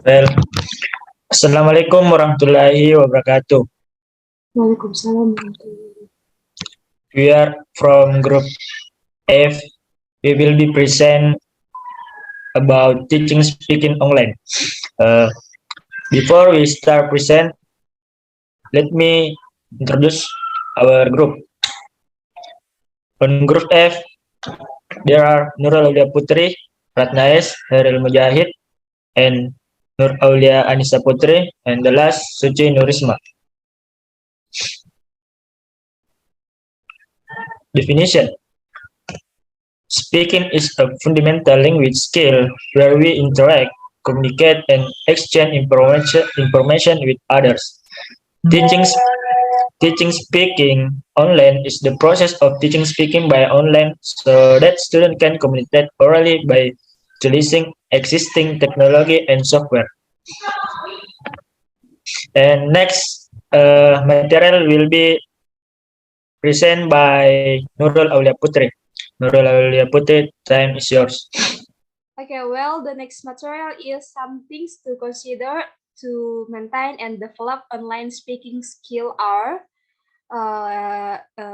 Well, Assalamualaikum warahmatullahi wabarakatuh. Waalaikumsalam warahmatullahi. We are from Group F. We will be present about teaching speaking online. Uh, Before we start present, let me introduce our group. On Group F, there are Nurul Auliyaputri, Ratna S, Khaeril Mujahid, and Auliah Anisa Putri, and the last Suci Nurisma. Definition: Speaking is a fundamental language skill where we interact, communicate, and exchange information with others. Teaching, teaching speaking online is the process of teaching speaking by online so that students can communicate orally by utilizing existing technology and software. And next material will be presented by Nurul Auliyaputri. Nurul Auliyaputri, time is yours. Okay, well, the next material is some things to consider to maintain and develop online speaking skill are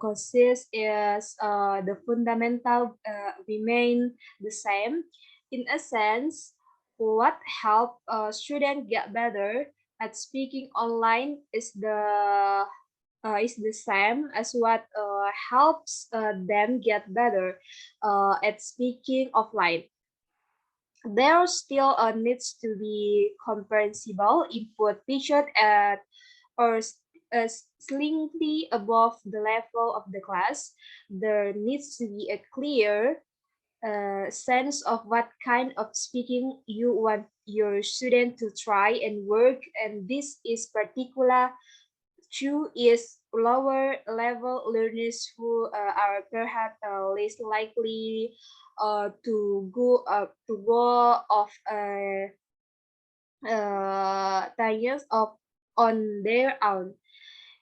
consist is the fundamental remain the same. In a sense, what help student get better at speaking online is the same as what helps them get better at speaking offline. There still needs to be comprehensible input featured at or slightly above the level of the class. There needs to be a clear sense of what kind of speaking you want your student to try and work, and this is particular true is lower level learners who are perhaps less likely to go off tangents of on their own.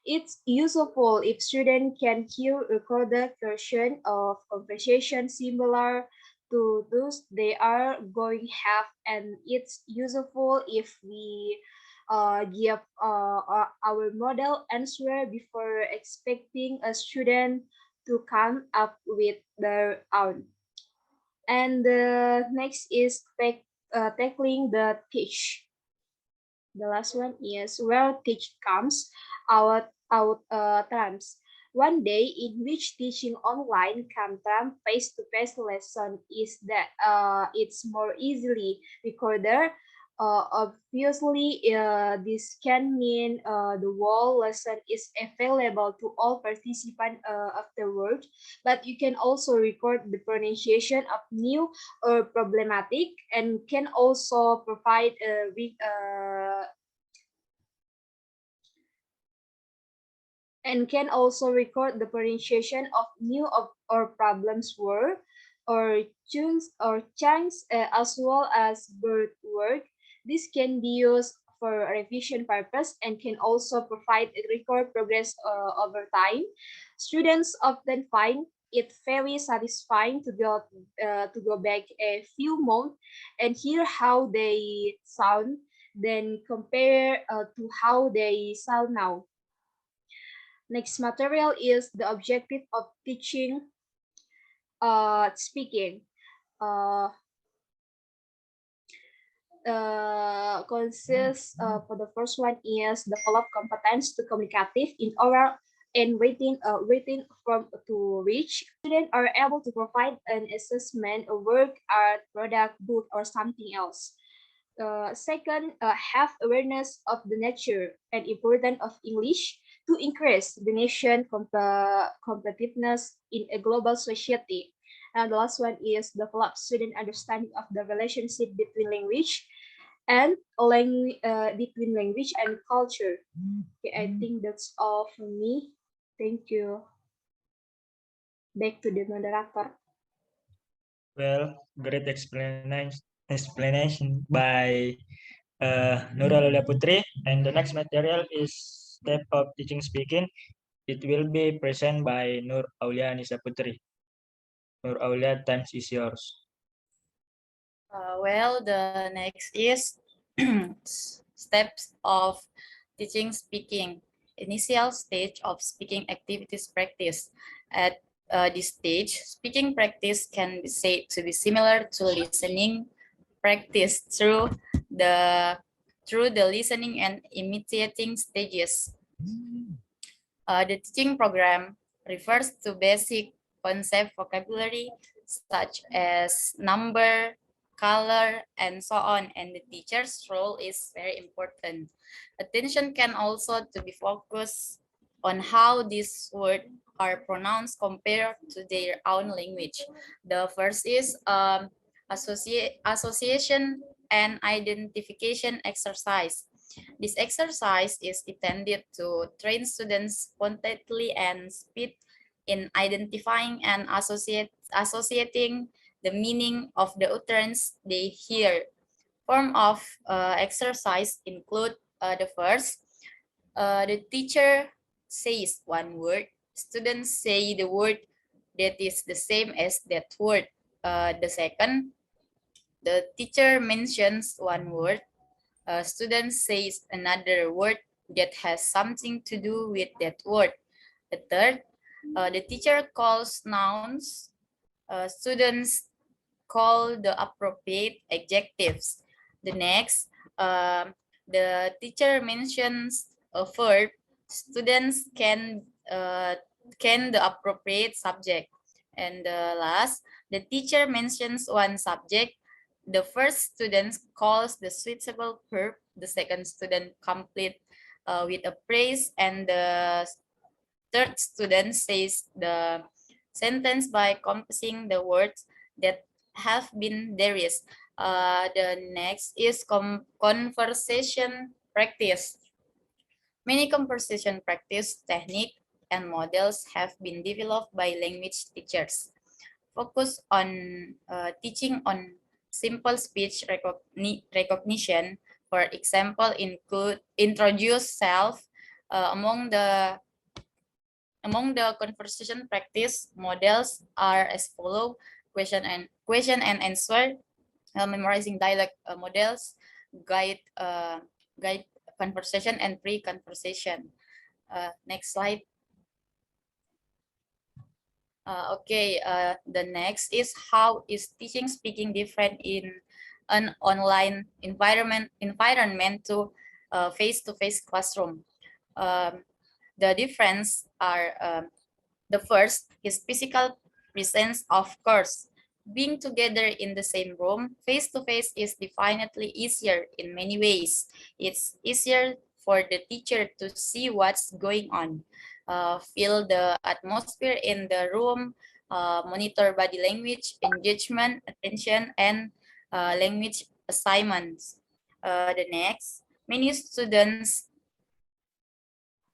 It's useful if students can hear recorded version of conversation similar to those they are going have, and it's useful if we give our model answer before expecting a student to come up with their own. And the next is tackling the teach. The last one is where teach comes out terms. One day in which teaching online can turn face-to-face lesson is that it's more easily recorded. Obviously, this can mean the whole lesson is available to all participants afterward, but you can also record the pronunciation of new or problematic and can also provide and can also record the pronunciation of new or problems word or chunks as well as bird word. This can be used for revision purpose and can also provide a record progress over time. Students often find it very satisfying to go back a few months and hear how they sound, then compare to how they sound now. Next material is the objective of teaching speaking. Uh, Consists for the first one is develop competence to communicative in oral and written from to reach. Students are able to provide an assessment, a work, art, product, book, or something else. Second, have awareness of the nature and importance of English to increase the nation competitiveness in a global society. And the last one is develop student understanding of the relationship between between language and culture. Okay, I think that's all from me. Thank you. Back to the moderator. Well, great explanation by Nurul Auliyaputri. And the next material is step of teaching speaking. It will be present by Nur Aulia Anisa Putri. Nur Aulia, time is yours. Well, the next is Steps of teaching speaking. Initial stage of speaking activities practice. At this stage, speaking practice can be said to be similar to listening practice the through the listening and imitating stages. The teaching program refers to basic concept vocabulary such as number, color, and so on, and the teacher's role is very important. Attention can also to be focused on how these words are pronounced compared to their own language. The first is association and identification exercise. This exercise is intended to train students spontaneously and speed in identifying and associating the meaning of the utterance they hear. Form of exercise include the first, the teacher says one word, students say the word that is the same as that word. The second, the teacher mentions one word, a student says another word that has something to do with that word. The third, the teacher calls nouns. Students call the appropriate adjectives. The next, the teacher mentions a verb. Students can the appropriate subject. And the last, the teacher mentions one subject. The first student calls the suitable verb. The second student complete with a phrase, and the third student says the sentence by composing the words that have been derisked. The next is conversation practice. Many conversation practice technique and models have been developed by language teachers. Focus on teaching on simple speech recognition. For example, include introduce self among the conversation practice models are as follow: question and answer, memorizing dialogue models, guide guide conversation, and pre-conversation. Next slide. Okay, the next is how is teaching speaking different in an online environment to face-to-face classroom. Um, the difference are the first is physical presence, of course. Being together in the same room, face to face, is definitely easier in many ways. It's easier for the teacher to see what's going on, feel the atmosphere in the room, monitor body language, engagement, attention, and language assignments. The next, many students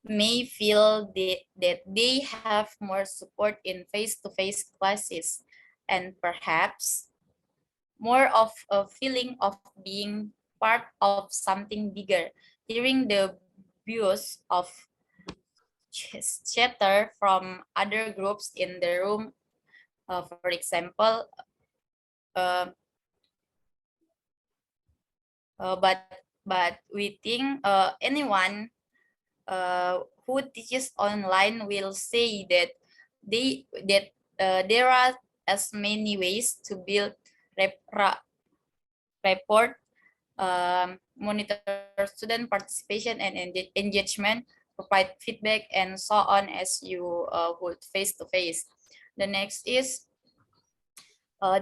may feel that they have more support in face-to-face classes, and perhaps more of a feeling of being part of something bigger, hearing the views of chatter from other groups in the room. For example, uh, but we think anyone who teaches online will say that there are as many ways to build report, monitor student participation and engagement, provide feedback, and so on as you would face to face. The next is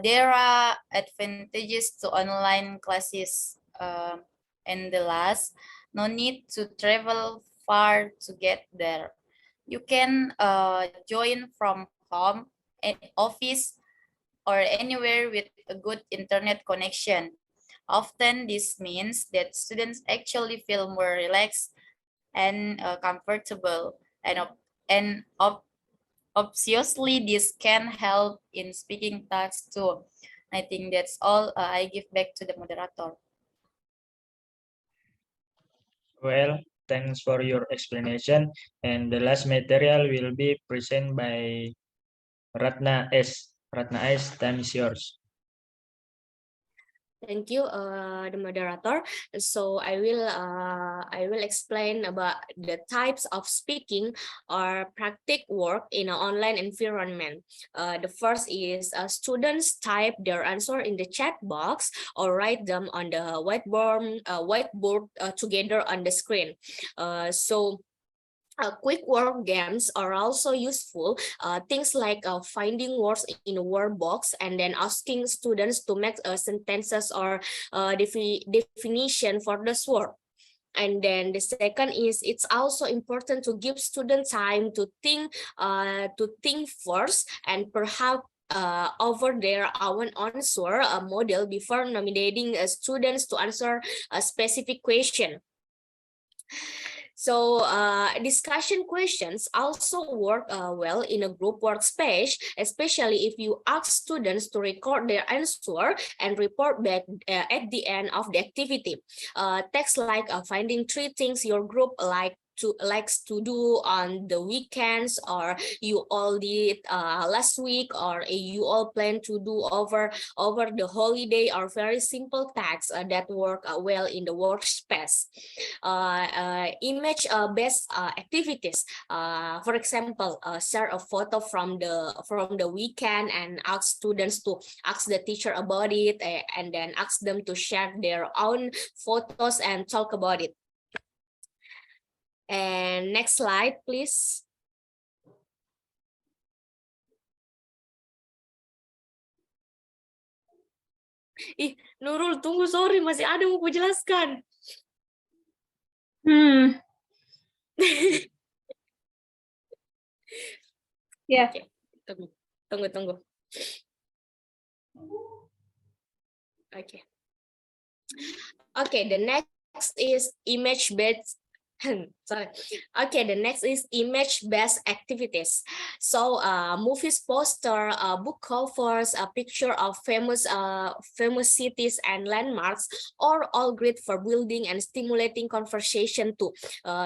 there are advantages to online classes. And the last, no need to travel far to get there. You can join from home, office, or anywhere with a good internet connection. Often this means that students actually feel more relaxed and comfortable, and obviously this can help in speaking tasks too. I think that's all. I give back to the moderator. Well, thanks for your explanation. And the last material will be presented by Ratna S. Ratna S, time is yours. Thank you, the moderator. So I will explain about the types of speaking or practice work in an online environment. The first is students type their answer in the chat box or write them on the whiteboard together on the screen. So quick word games are also useful. Things like finding words in a word box and then asking students to make sentences or definition for this word. And then the second is it's also important to give students time to think first and perhaps over their own answer model before nominating students to answer a specific question. So discussion questions also work well in a group workspace, especially if you ask students to record their answer and report back at the end of the activity. Text like finding three things your group likes to do on the weekends, or you all did last week, or you all plan to do over the holiday, are very simple tasks that work well in the workspace. Image based activities, for example, share a photo from the weekend and ask students to ask the teacher about it, and then ask them to share their own photos and talk about it. And next slide, please. Ih, Nurul, tunggu, sorry, masih ada mau aku jelaskan. Ya. Okay. Tunggu. Okay. Okay, the next is image-based. Sorry. Okay, the next is image-based activities. So, movies, poster, book covers, a picture of famous cities and landmarks are all great for building and stimulating conversation to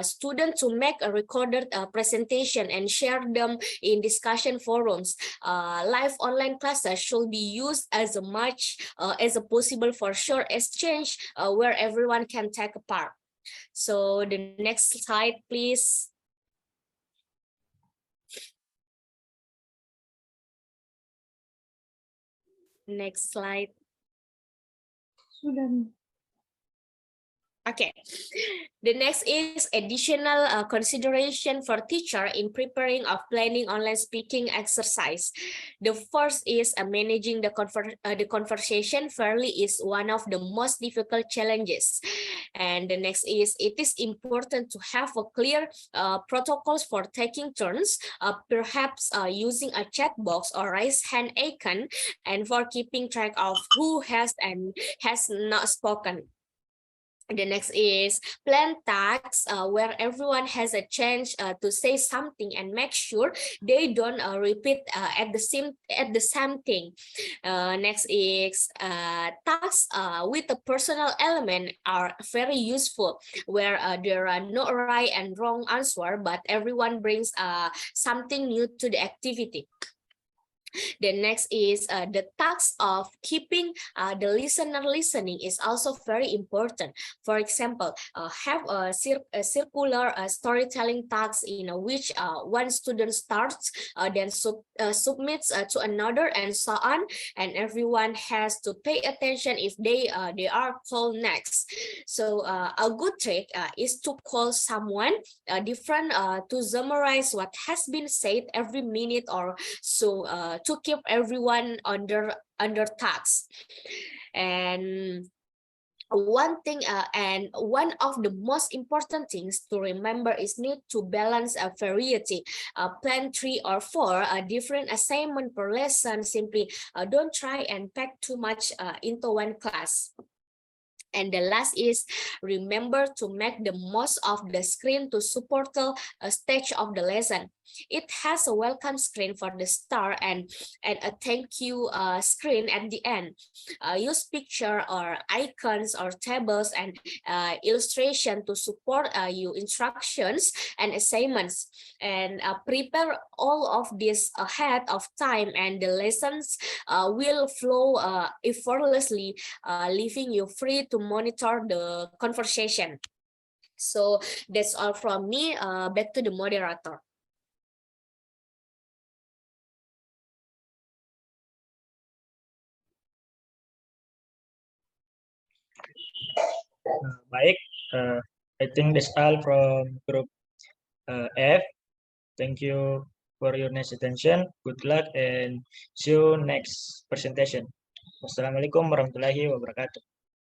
students to make a recorded presentation and share them in discussion forums. Live online classes should be used as much as possible for short exchange where everyone can take a part. So the next slide, please. Next slide. Sudah. Okay, the next is additional consideration for teacher in preparing of planning online speaking exercise. The first is managing the conversation fairly is one of the most difficult challenges. And the next is it is important to have a clear protocols for taking turns, perhaps using a chat box or raise hand icon, and for keeping track of who has and has not spoken. The next is plan tasks where everyone has a chance to say something and make sure they don't repeat at the same thing. Next is tasks with a personal element are very useful, where there are no right and wrong answer, but everyone brings something new to the activity. The next is the task of keeping the listener listening is also very important. For example, have a circular storytelling task in which one student starts, then submits to another, and so on. And everyone has to pay attention if they are called next. So a good trick is to call someone different to summarize what has been said every minute or so, to keep everyone under task. And one thing and one of the most important things to remember is need to balance a variety. Plan 3 or 4 different assignment per lesson. Simply don't try and pack too much into one class. And the last is remember to make the most of the screen to support the stage of the lesson. It has a welcome screen for the start and a thank you screen at the end. Use picture or icons or tables and illustration to support your instructions and assignments, and prepare all of this ahead of time, and the lessons will flow effortlessly, leaving you free to monitor the conversation. So that's all from me. Back to the moderator. Baik, I think that's all from group F. Thank you for your nice attention. Good luck and see you next presentation. Wassalamualaikum warahmatullahi wabarakatuh.